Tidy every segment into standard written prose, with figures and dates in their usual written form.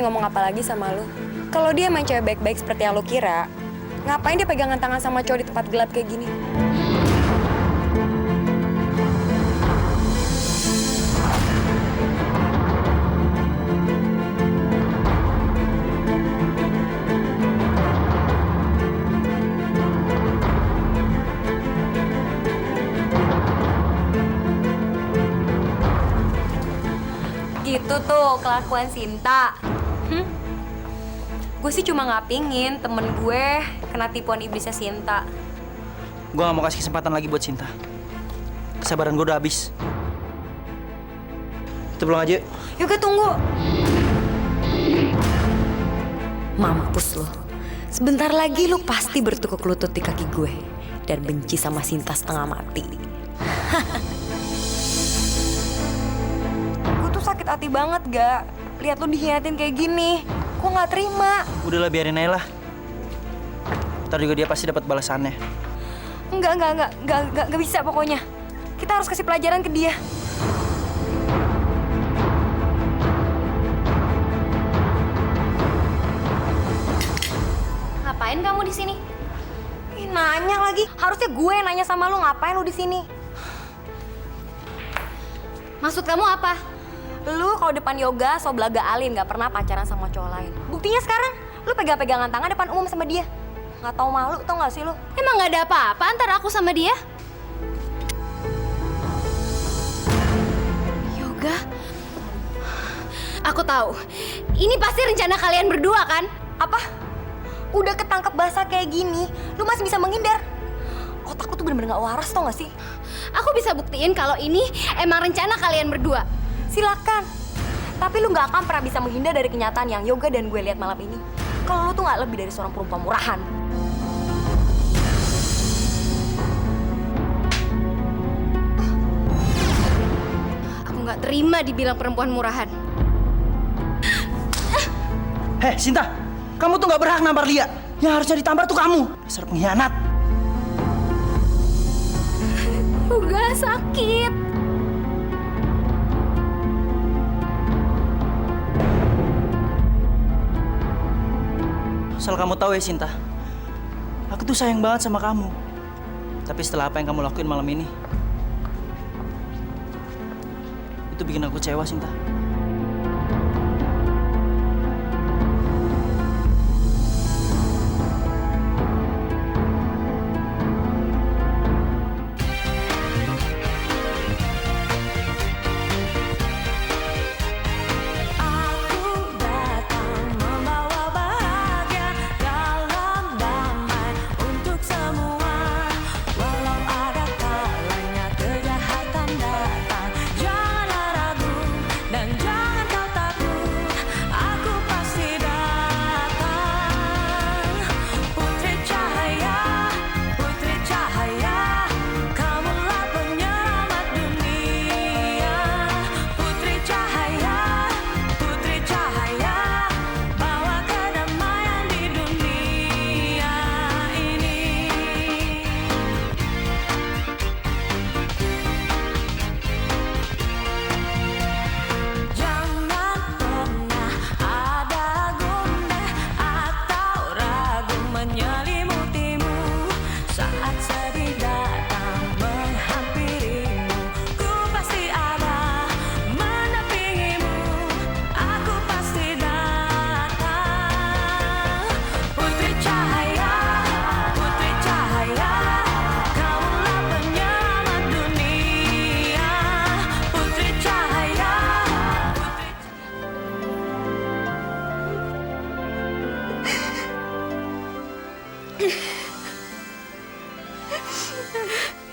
mesti ngomong apa lagi sama lu. Kalau dia emang cewek baik-baik seperti yang lu kira, ngapain dia pegangan tangan sama cowok di tempat gelap kayak gini? Gitu tuh kelakuan Sinta. Gue sih cuma nggak pingin temen gue kena tipuan iblisnya Sinta. Gue gak mau kasih kesempatan lagi buat Sinta. Kesabaran gue udah habis. Kita pulang aja. Yoga tunggu. Mampus lo. Sebentar lagi lo pasti bertukuk lutut di kaki gue dan benci sama Sinta setengah mati. Gue tuh sakit hati banget gak lihat lo dihianatin kayak gini. Gue nggak terima. Udahlah, biarin aja lah. Ntar juga dia pasti dapat balasannya. Enggak bisa pokoknya. Kita harus kasih pelajaran ke dia. Ngapain kamu di sini? Ih, nanya lagi. Harusnya gue yang nanya sama lu, ngapain lu di sini? Maksud kamu apa? Lu kalau depan Yoga so belaga alin, nggak pernah pacaran sama cowok lain. Buktinya sekarang lu pegang-pegangan tangan depan umum sama dia. Nggak tahu malu, tau nggak sih lu? Emang nggak ada apa-apa antara aku sama dia? Yoga? Aku tahu. Ini pasti rencana kalian berdua kan? Apa? Udah ketangkep basah kayak gini, lu masih bisa menghindar? Otak lu tuh bener-bener nggak waras, tau nggak sih? Aku bisa buktiin kalau ini emang rencana kalian berdua. Silakan. Tapi lu nggak akan pernah bisa menghindar dari kenyataan yang Yoga dan gue lihat malam ini. Kalau lu tuh nggak lebih dari seorang perempuan murahan. Aku nggak terima dibilang perempuan murahan. Heh, Sinta, kamu tuh nggak berhak nampar Lia. Yang harusnya ditampar tuh kamu. Dasar pengkhianat. Yoga sakit. Asal kamu tahu ya, Sinta. Aku tuh sayang banget sama kamu. Tapi setelah apa yang kamu lakuin malam ini, itu bikin aku kecewa, Sinta.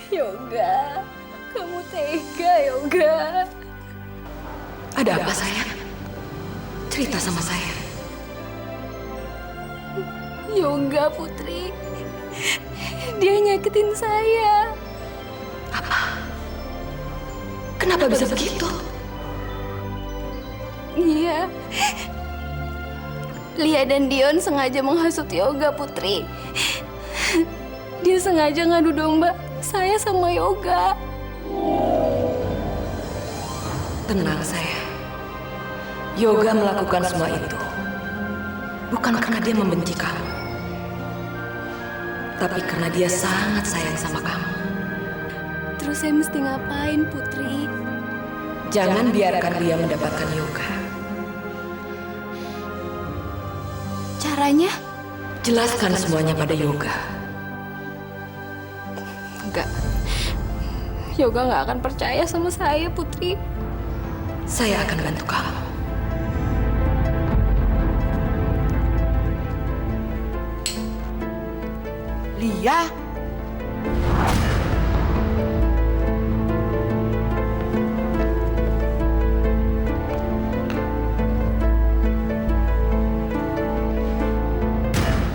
Yoga, kamu tega, Yoga. Ada apa sayang? Cerita sama saya. Yoga, Putri. Dia nyakitin saya. Apa? Kenapa bisa begitu? Iya. Lia dan Dion sengaja menghasut Yoga, Putri. Dia sengaja ngadu domba saya sama Yoga. Tenang saya. Yoga melakukan semua itu Bukan karena dia membenci kamu, tapi karena dia sangat sayang sama kamu. Terus saya mesti ngapain, Putri? Jangan biarkan dia mendapatkan yoga. Caranya? Jelaskan semuanya pada yoga. Enggak. Yoga nggak akan percaya sama saya, Putri. Saya akan bantu kamu. Lia?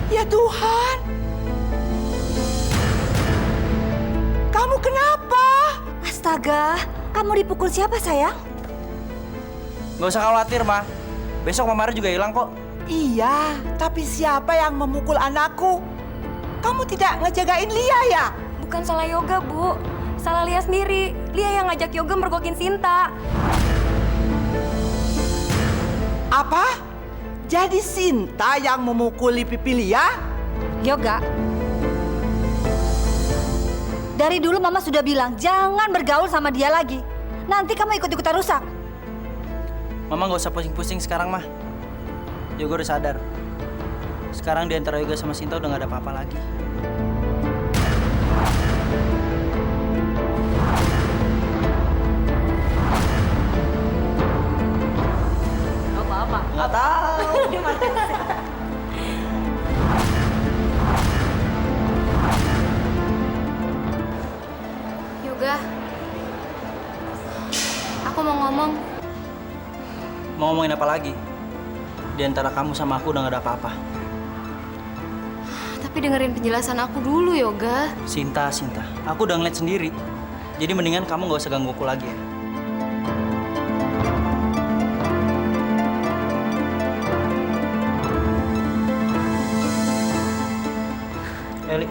Ya Tuhan! Kamu kenapa? Astaga, kamu dipukul siapa sayang? Nggak usah khawatir, Ma. Besok Mama Mara juga hilang kok. Iya, tapi siapa yang memukul anakku? Kamu tidak ngejagain Lia ya? Bukan salah Yoga, Bu. Salah Lia sendiri. Lia yang ngajak Yoga mergokin Sinta. Apa? Jadi Sinta yang memukuli pipi Lia? Yoga, dari dulu Mama sudah bilang jangan bergaul sama dia lagi. Nanti kamu ikut-ikutan rusak. Mama nggak usah pusing-pusing sekarang, mah. Yoga udah sadar. Sekarang di antara Yoga sama Sinta udah nggak ada apa-apa lagi. Apa-apa? Nggak tahu. Yoga, aku mau ngomong. Mau ngomongin apa lagi? Di antara kamu sama aku udah nggak ada apa-apa. Tapi dengerin penjelasan aku dulu, Yoga. Sinta, aku udah ngeliat sendiri. Jadi mendingan kamu nggak usah ganggu aku lagi ya. Eli.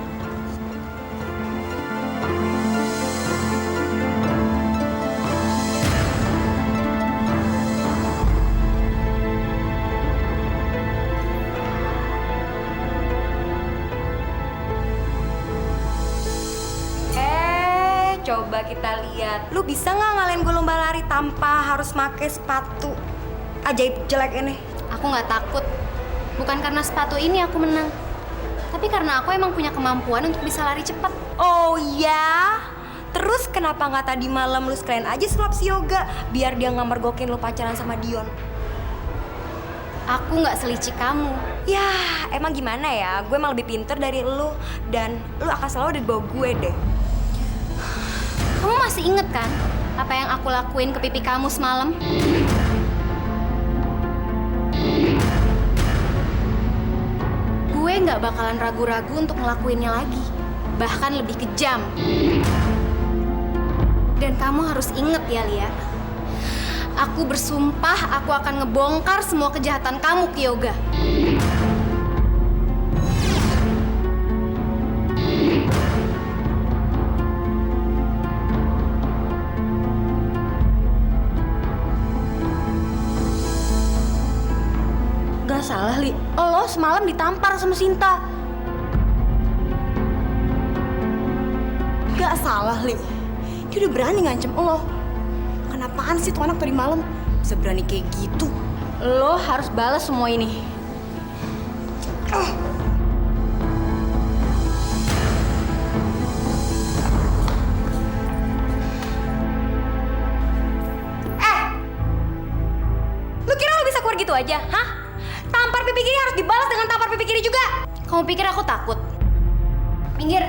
Coba kita lihat. Lu bisa nggak ngalahin gue lomba lari tanpa harus pakai sepatu ajaib jelek ini? Aku nggak takut. Bukan karena sepatu ini aku menang. Tapi karena aku emang punya kemampuan untuk bisa lari cepat. Oh ya? Terus kenapa nggak tadi malam lu sekalian aja sulap si Yoga biar dia nggak mergokin lu pacaran sama Dion? Aku nggak selicik kamu. Ya, emang gimana ya? Gue emang lebih pinter dari lu dan lu akan selalu ada di bawah gue deh. Kamu masih inget kan apa yang aku lakuin ke pipi kamu semalam? Gue nggak bakalan ragu-ragu untuk ngelakuinnya lagi. Bahkan lebih kejam. Dan kamu harus inget ya, Lia. Aku bersumpah aku akan ngebongkar semua kejahatan kamu ke Yoga. Gak salah, Li. Lo semalam ditampar sama Sinta. Gak salah, Li. Dia udah berani ngancem lo. Kenapaan sih tuh anak tadi malam bisa berani kayak gitu? Lo harus balas semua ini. Lu kira lo bisa keluar gitu aja, hah? Tampar pipi kiri harus dibalas dengan tampar pipi kiri juga. Kamu pikir aku takut? Minggir.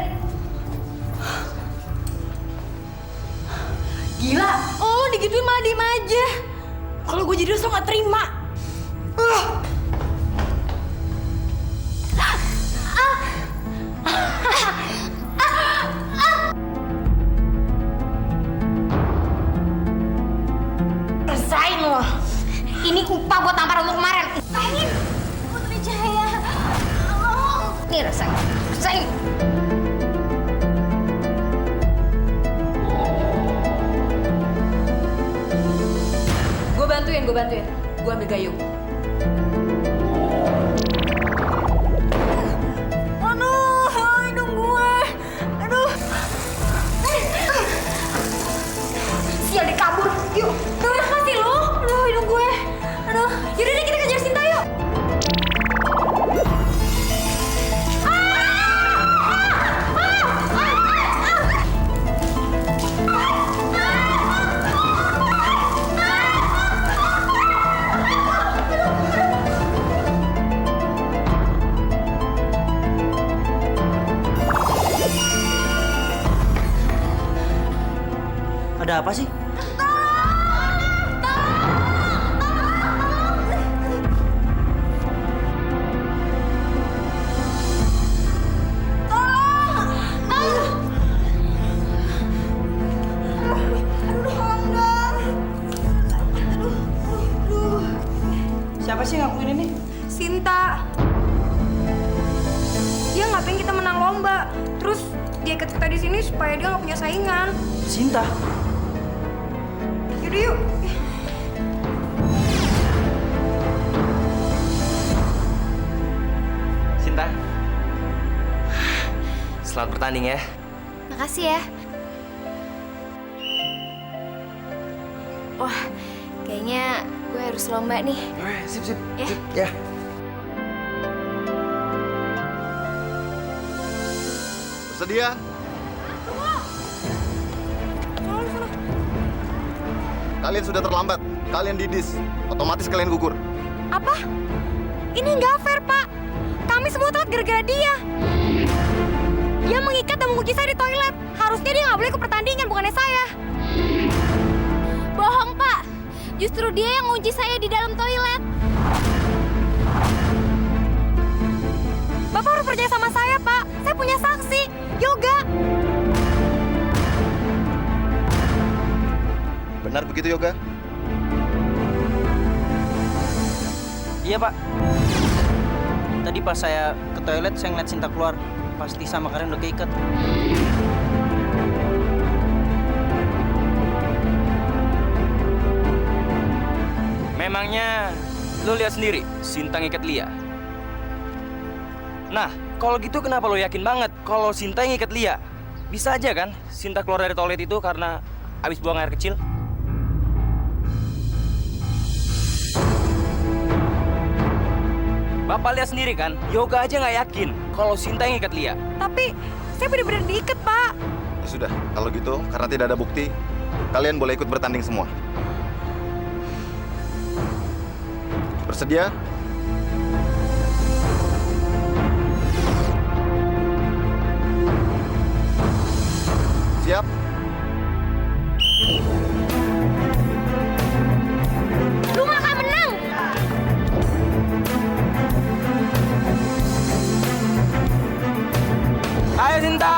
Gila, lo digituin malah diem aja. Kalau gue jadi lo gak terima. Rasain lo. Ini upah buat tamparan lo kemarin. Rasain. Putri Cahaya. Nih rasain. Rasain. Gue bantuin. Gue ambil gayung. Ada apa sih? Siapa sih yang ngakuin ini? Sinta. Dia nggak pengen kita menang lomba. Terus dia ikut kita di sini supaya dia nggak punya saingan. Sinta. Yaudah yuk. Sinta, selamat bertanding ya. Makasih ya. Wah, kayaknya gue harus lomba nih. Sip. Ya. Ya. Bersedia? Kalian sudah terlambat. Kalian didis. Otomatis kalian gugur. Apa? Ini nggak fair, Pak. Kami semua telat gara-gara dia. Dia mengikat dan mengunci saya di toilet. Harusnya dia nggak boleh ikut pertandingan, bukannya saya. Bohong, Pak. Justru dia yang ngunci saya di dalam toilet. Bapak harus percaya sama saya, Pak. Saya punya saksi. Yoga. Benar begitu, Yoga? Iya, Pak. Tadi pas saya ke toilet, saya ngeliat Sinta keluar. Pasti sama Karen udah keikat. Memangnya lo lihat sendiri Sinta ngikat Lia? Nah, kalau gitu kenapa lo yakin banget kalau Sinta yang ngikat Lia? Bisa aja kan Sinta keluar dari toilet itu karena habis buang air kecil? Bapak lihat sendiri kan, Yoga aja nggak yakin kalau Sinta yang ngikat Lia. Tapi saya benar-benar diikat, Pak. Ya sudah, kalau gitu, karena tidak ada bukti, kalian boleh ikut bertanding semua. Bersedia? Siap? Lu nggak akan menang. Ayo Sinta!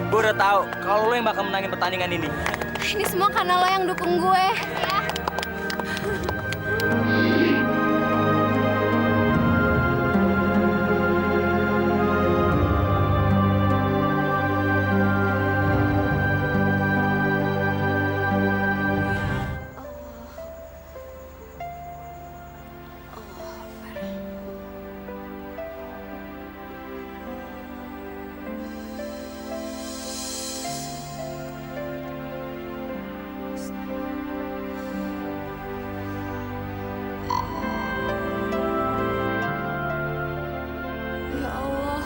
Gue udah tahu kalau lo yang bakal menangin pertandingan ini. Ini semua karena lo yang dukung gue. Ya. Ya Allah,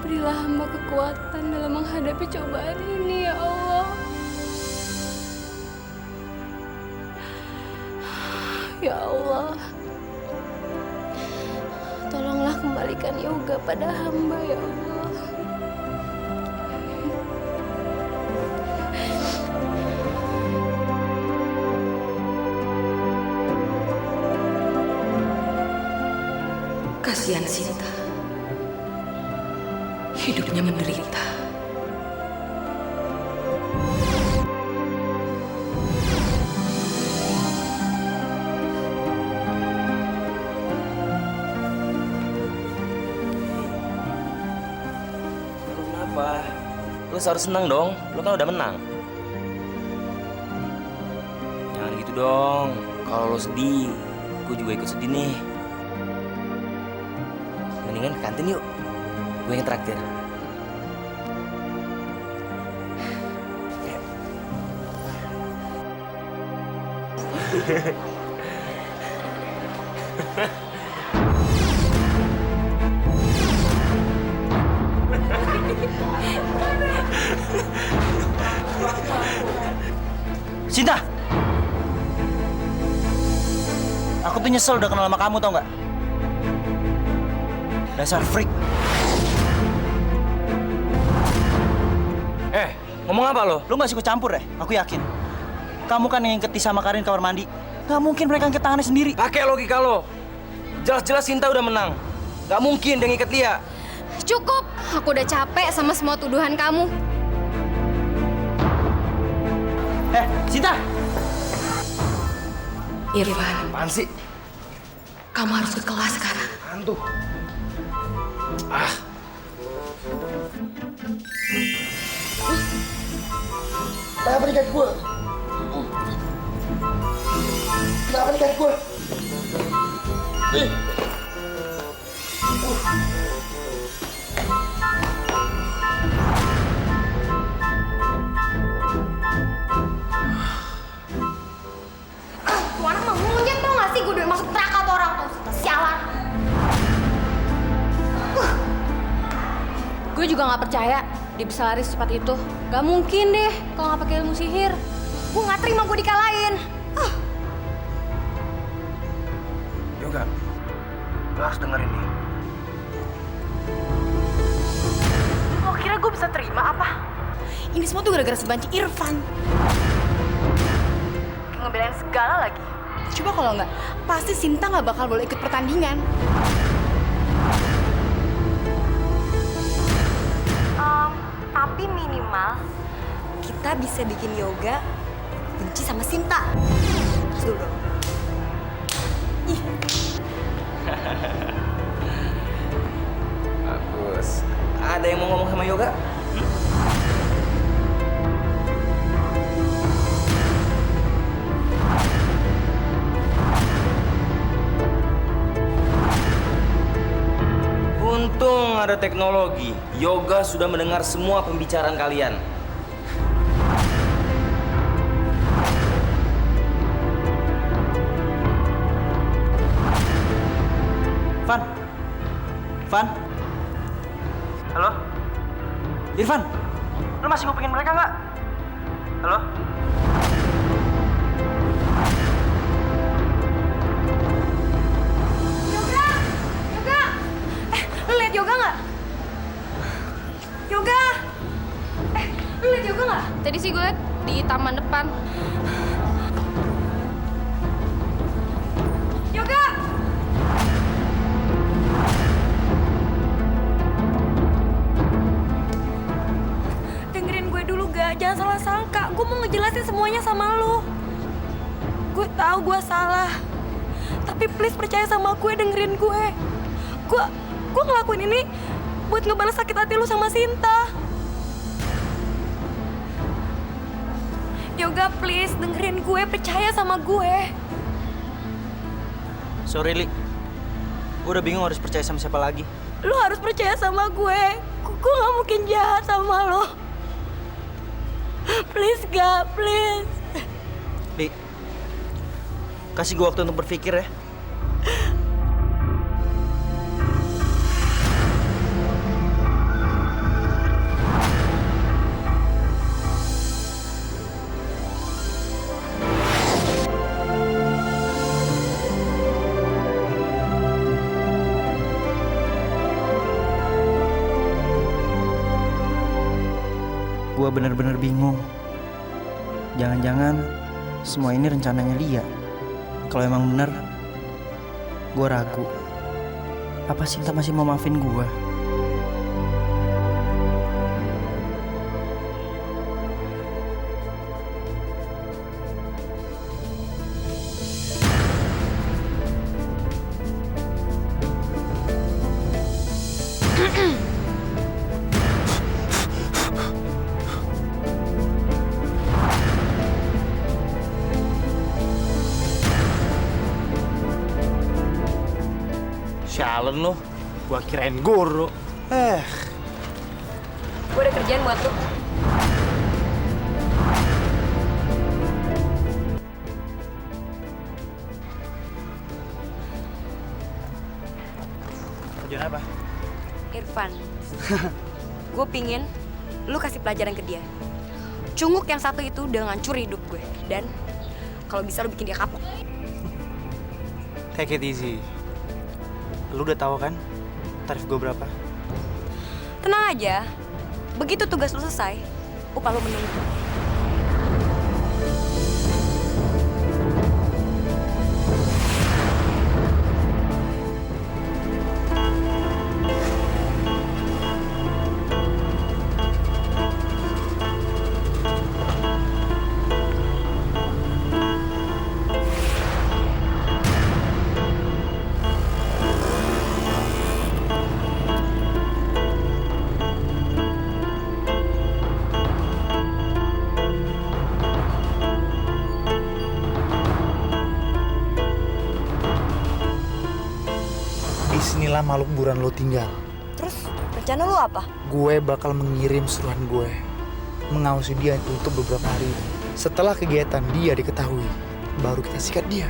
berilah hamba kekuatan dalam menghadapi cobaan ini, ya Allah. Ya Allah, tolonglah kembalikan Yoga pada hamba, ya Allah. Kasihan Sinta. Hidupnya menderita. Kenapa? Lo harus senang dong, lo kan udah menang. Jangan gitu dong, kalau lo sedih, gue juga ikut sedih nih. Mendingan ke kantin yuk, gue yang traktir. Sinta! Aku tuh nyesel udah kenal sama kamu, tau nggak? Dasar freak. Ngomong apa lo? Lu masih ikut campur ya? Aku yakin. Kamu kan yang ngiketi sama Karin kamar mandi. Gak mungkin mereka ngikut tangannya sendiri. Pakai logika lo. Jelas-jelas Sinta udah menang. Gak mungkin dia ngikat Lia. Cukup, aku udah capek sama semua tuduhan kamu. Sinta! Irfan, Apaan sih? kamu harus ke kelas sekarang. Apaan tuh? Kenapa nikat gue? Kenapa nikat gue? Tuh anak mah monyet tau gak sih? Gue udah masuk neraka tuh orang tuh. Sialan. Gue juga nggak percaya dia bisa lari secepat itu. Gak mungkin deh kalau nggak pakai ilmu sihir. Gue gak terima gue dikalahin. Yoga, lo harus dengerin nih. Lo kira gue bisa terima apa? Ini semua tuh gara-gara sebanci Irfan. Kayak ngebelain segala lagi. Coba kalau nggak, pasti Sinta nggak bakal boleh ikut pertandingan. Tapi minimal kita bisa bikin Yoga benci sama Sinta. Terus dulu dong. Bagus. Ada yang mau ngomong sama Yoga? Untung ada teknologi. Yoga sudah mendengar semua pembicaraan kalian. Van? Van? Halo? Irfan? Lu masih ngupingin mereka nggak? Halo? Yoga! Yoga! Lu liat Yoga nggak? Yoga! Lu liat Yoga nggak? Tadi sih gue liat di taman depan. Yoga! Dengerin gue dulu, Ga. Jangan salah sangka. Gue mau ngejelasin semuanya sama lu. Gue tahu gue salah. Tapi please percaya sama gue, dengerin gue. Gue ngelakuin ini buat ngebalas sakit hati lu sama Sinta. Yoga, please dengerin gue, percaya sama gue. Sorry, Li. Gue udah bingung harus percaya sama siapa lagi. Lu harus percaya sama gue. Gue gak mungkin jahat sama lo. Please, Ga, please. Li, kasih gue waktu untuk berpikir ya. Gue bener-bener bingung. Jangan-jangan semua ini rencananya Lia. Kalau emang bener, gue ragu. Apa Sinta masih mau maafin gue? Sialan lu, gua kirain guru. Gue ada kerjaan buat lu. Van, gue pingin lu kasih pelajaran ke dia. Cunguk yang satu itu udah ngancur hidup gue. Dan kalau bisa lu bikin dia kapok. Take it easy. Lu udah tahu kan tarif gue berapa? Tenang aja, begitu tugas lu selesai, upah lu menunggu. Disinilah makhluk buruan lo tinggal. Terus rencana lu apa? Gue bakal mengirim suruhan gue mengawasi dia untuk beberapa hari. Setelah kegiatan dia diketahui, baru kita sikat dia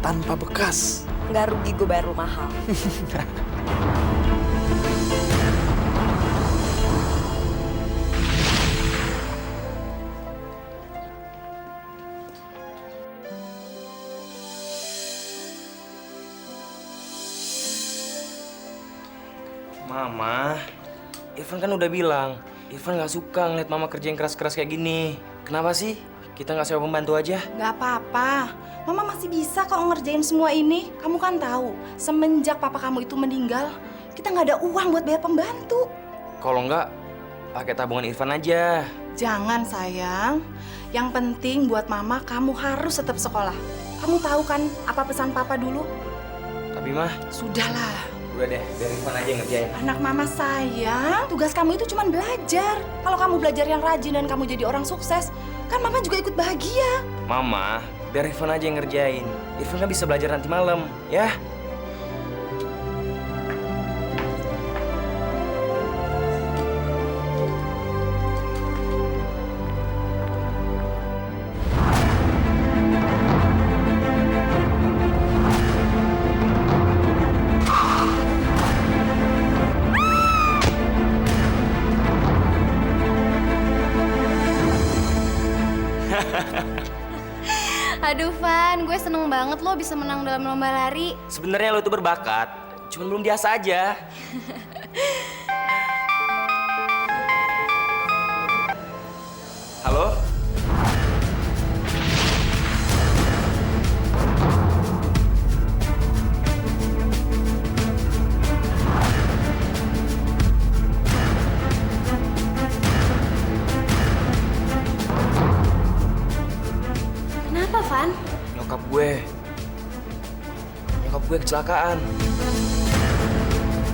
tanpa bekas. Nggak rugi gue bayar lu mahal. Mama, Irfan kan udah bilang, Irfan nggak suka ngeliat Mama kerja yang keras-keras kayak gini. Kenapa sih? Kita nggak sewa pembantu aja? Gak apa-apa, Mama masih bisa kok ngerjain semua ini. Kamu kan tahu, semenjak papa kamu itu meninggal, kita nggak ada uang buat bayar pembantu. Kalau nggak, pakai tabungan Irfan aja. Jangan sayang, yang penting buat Mama kamu harus tetap sekolah. Kamu tahu kan apa pesan papa dulu? Tapi Mah, Sudahlah. udah deh, biar Irfan aja yang ngerjain. Anak Mama sayang, tugas kamu itu cuma belajar. Kalau kamu belajar yang rajin dan kamu jadi orang sukses, kan Mama juga ikut bahagia. Mama, biar Irfan aja yang ngerjain. Irfan kan bisa belajar nanti malam, ya? Aduh Van, gue seneng banget lo bisa menang dalam lomba lari. Sebenarnya lo itu berbakat, cuma belum biasa aja. Halo? Kenapa Van? Nyokap gue kecelakaan.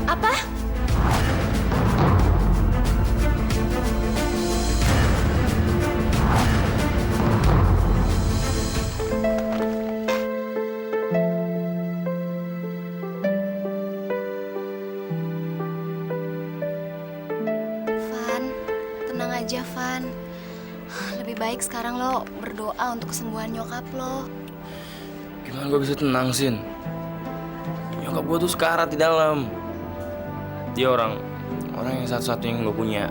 Apa? Van, tenang aja Van. Lebih baik sekarang lo berdoa untuk kesembuhan nyokap lo. Gimana gue bisa tenang, Sin? Nyokap gue tuh sekarat di dalam. Dia orang yang satu-satunya yang gue punya.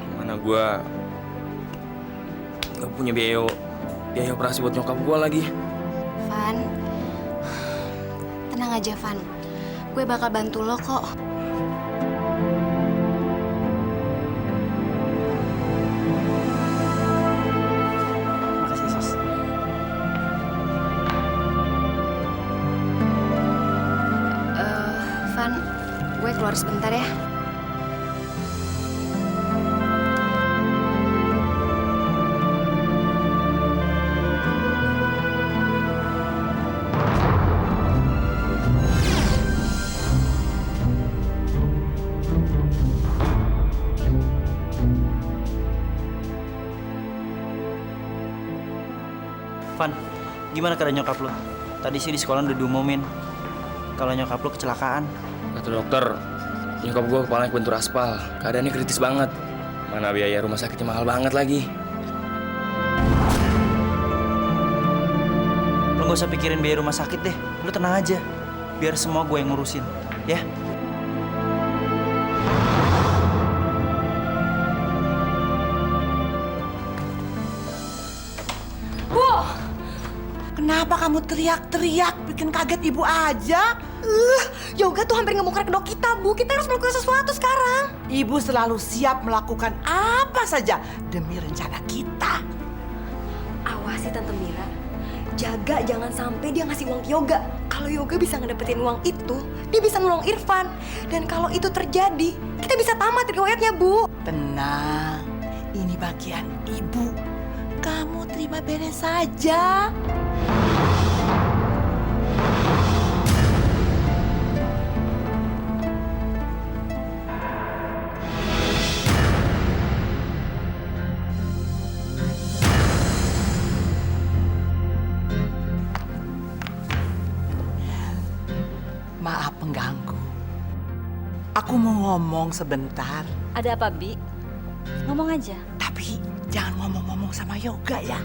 Gimana gue gak punya biaya operasi buat nyokap gue lagi. Van, tenang aja Van. Gue bakal bantu lo kok. Makasih, Sus. Van, gue keluar sebentar ya. Van, gimana keadaan nyokap lo? Tadi sih di sekolah udah diumumin kalau nyokap lo kecelakaan. Kata dokter, nyokap gue kepalanya kebentur aspal. Keadaannya kritis banget. Mana biaya rumah sakitnya mahal banget lagi. Lo gak usah pikirin biaya rumah sakit deh. Lo tenang aja. biar semua gue yang ngurusin, ya? Kenapa kamu teriak-teriak bikin kaget ibu aja? Yoga tuh hampir ngebongkar kedok kita, Bu. Kita harus melakukan sesuatu sekarang. Ibu selalu siap melakukan apa saja demi rencana kita. Awasi Tante Mira. Jaga jangan sampai dia ngasih uang ke Yoga. Kalau Yoga bisa ngedapetin uang itu, dia bisa nolong Irfan. Dan kalau itu terjadi, kita bisa tamat riwayatnya, Bu. Tenang, ini bagian ibu. Kamu terima beres saja. Maaf mengganggu. Aku mau ngomong sebentar. Ada apa, Bi? Ngomong aja. Tapi jangan ngomong-ngomong sama Yoga ya.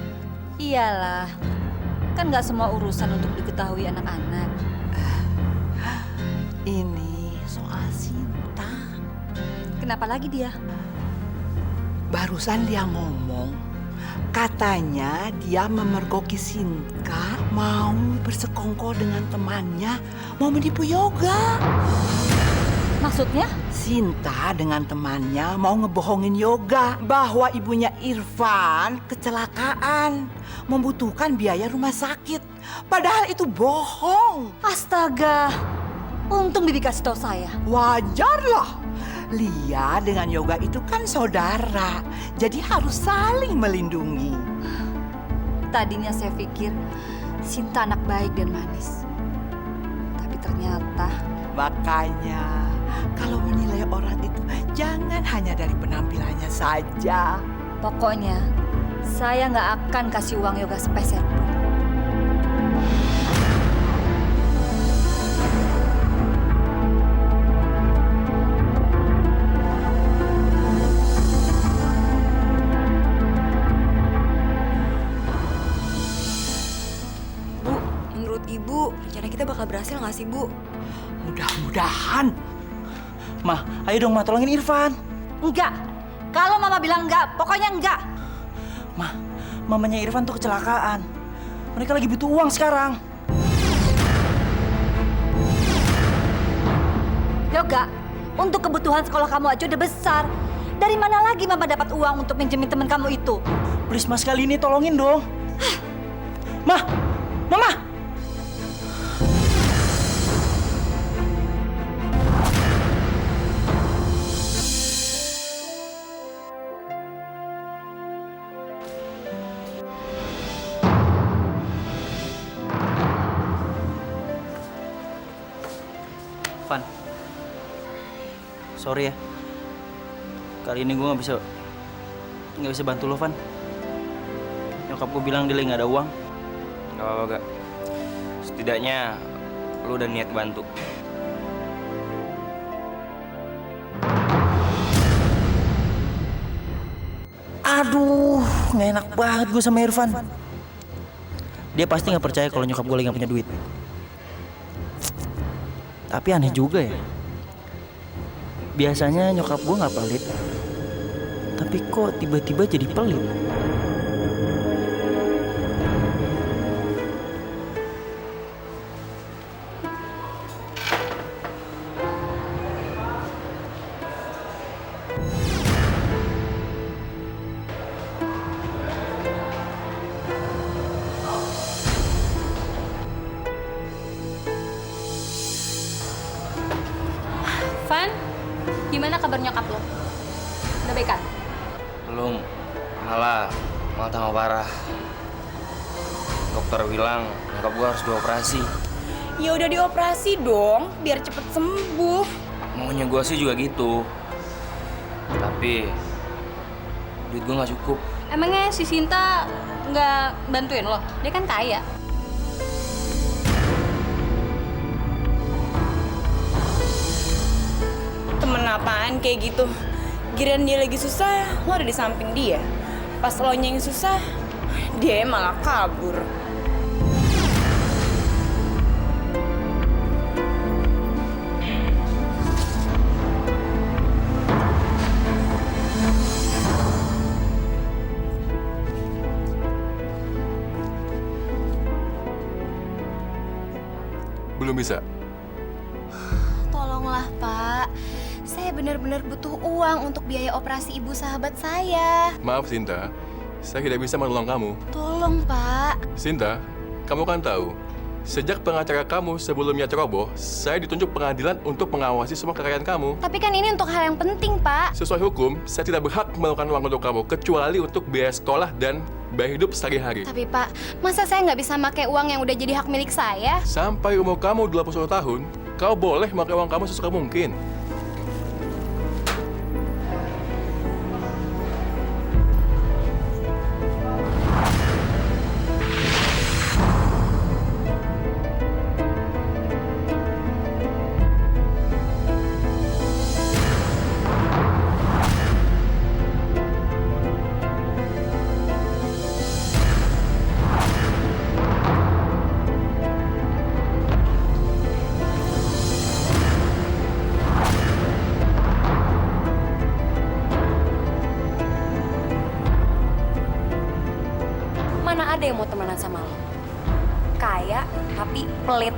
Iyalah, kan nggak semua urusan untuk diketahui anak-anak. Ini soal Sinta. Kenapa lagi dia? Barusan dia ngomong, katanya dia memergoki Sinta mau bersekongkol dengan temannya, mau menipu Yoga. Maksudnya? Sinta dengan temannya mau ngebohongin Yoga bahwa ibunya Irfan kecelakaan, membutuhkan biaya rumah sakit. Padahal itu bohong. Astaga, untung Bibi kasih tahu saya. Wajarlah. Lia dengan Yoga itu kan saudara, jadi harus saling melindungi. Tadinya saya pikir Sinta anak baik dan manis. Tapi ternyata... Makanya, kalau menilai orang itu jangan hanya dari penampilannya saja. Pokoknya, saya nggak akan kasih uang Yoga sepeser pun. Bu, menurut Ibu, rencana kita bakal berhasil nggak sih, Bu? Mudah-mudahan. Mah, ayo dong, Mah, tolongin Irfan. Enggak. Kalau Mama bilang enggak, pokoknya enggak. Mah, mamanya Irfan tuh kecelakaan. Mereka lagi butuh uang sekarang. Yoga, untuk kebutuhan sekolah kamu aja udah besar. Dari mana lagi Mama dapat uang untuk minjemin teman kamu itu? Please, Mas, kali ini tolongin dong. Mah, Mama. Van, sorry ya. Kali ini gue nggak bisa bantu lo, Van. Nyokap gue bilang dia lagi nggak ada uang. Gak apa-apa, Gak. Setidaknya lu udah niat bantu. Aduh, nggak enak banget gue sama Irfan. Dia pasti nggak percaya kalau nyokap gue lagi nggak punya duit. Tapi aneh juga ya. Biasanya nyokap gue nggak pelit, tapi kok tiba-tiba jadi pelit. Van, gimana kabar nyokap lo? Udah baikan? Belum. Malah tambah parah. Dokter bilang nyokap gua harus dioperasi. Ya udah dioperasi dong, biar cepet sembuh. Maunya gua sih juga gitu. Tapi duit gua nggak cukup. Emangnya si Sinta nggak bantuin lo? Dia kan kaya. Temen apaan kayak gitu? Giliran dia lagi susah, lo ada di samping dia. Pas lo yang susah, dia malah kabur. belum bisa? Tolonglah, Pak. Saya benar-benar butuh uang untuk biaya operasi ibu sahabat saya. Maaf, Sinta. Saya tidak bisa menolong kamu. Tolong, Pak. Sinta, kamu kan tahu, sejak pengacara kamu sebelumnya ceroboh, saya ditunjuk pengadilan untuk mengawasi semua kekayaan kamu. Tapi kan ini untuk hal yang penting, Pak. Sesuai hukum, saya tidak berhak melakukan uang untuk kamu, kecuali untuk biaya sekolah dan biaya hidup sehari-hari. Tapi, Pak, masa saya nggak bisa pakai uang yang udah jadi hak milik saya? Sampai umur kamu 21 tahun, kau boleh memakai uang kamu sesuka mungkin. Mana ada yang mau temenan sama lo? Kaya, tapi pelit.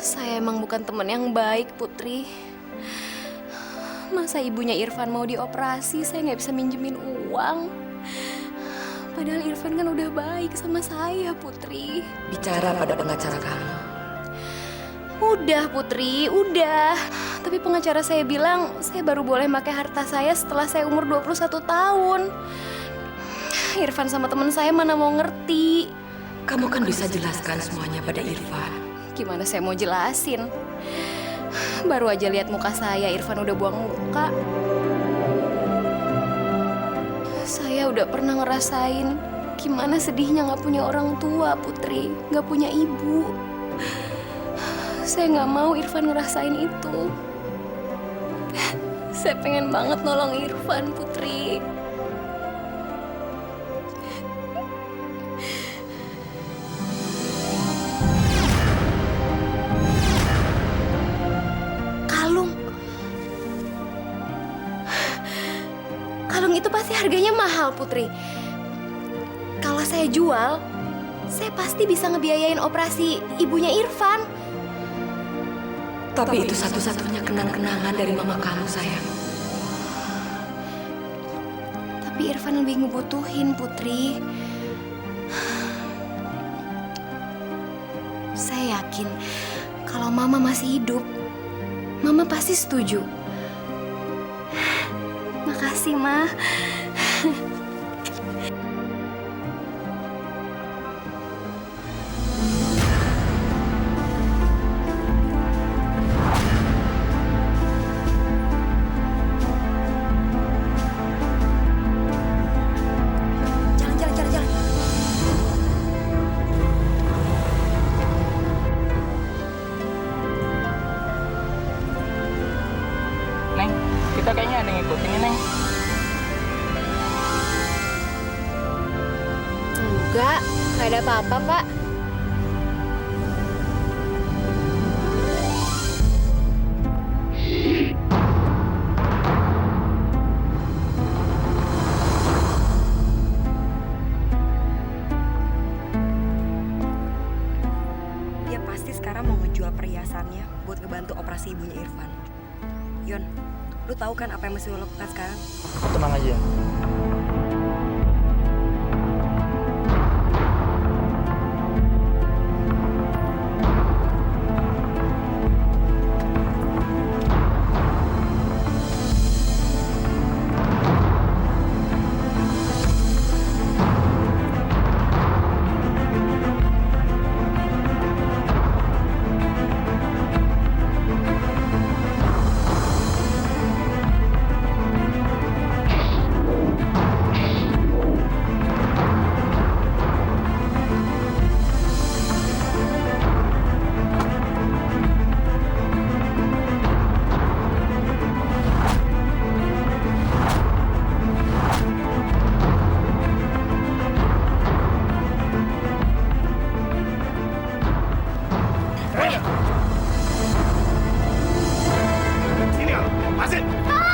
Saya emang bukan teman yang baik, Putri. Masa ibunya Irfan mau dioperasi, saya nggak bisa minjemin uang. Padahal Irfan kan udah baik sama saya, Putri. Bicara pada pengacara kamu. Udah, Putri, udah. Tapi pengacara saya bilang, saya baru boleh pakai harta saya setelah saya umur 21 tahun. Irfan sama teman saya mana mau ngerti. Kamu kan bisa jelaskan semuanya pada Irfan. Gimana saya mau jelasin? Baru aja lihat muka saya, Irfan udah buang muka. Saya udah pernah ngerasain gimana sedihnya nggak punya orang tua, Putri. Nggak punya ibu. Saya nggak mau Irfan ngerasain itu. Saya pengen banget nolong Irfan, Putri. Kalung itu pasti harganya mahal, Putri. Kalau saya jual, saya pasti bisa ngebiayain operasi ibunya Irfan. Tapi itu satu-satunya kenang-kenangan dari mama kamu, sayang. Tapi Irfan lebih ngebutuhin, Putri. Saya yakin kalau mama masih hidup, mama pasti setuju. Makasih, Ma. Jalan. Neng, kita kayaknya ada yang ngikutin nih, Neng. Enggak ada apa-apa, Pak. Dia pasti sekarang mau ngejual perhiasannya buat ngebantu operasi ibunya Irfan. Yon, lu tahu kan apa yang mesti lu lakukan sekarang? Tenang aja. Lepasin!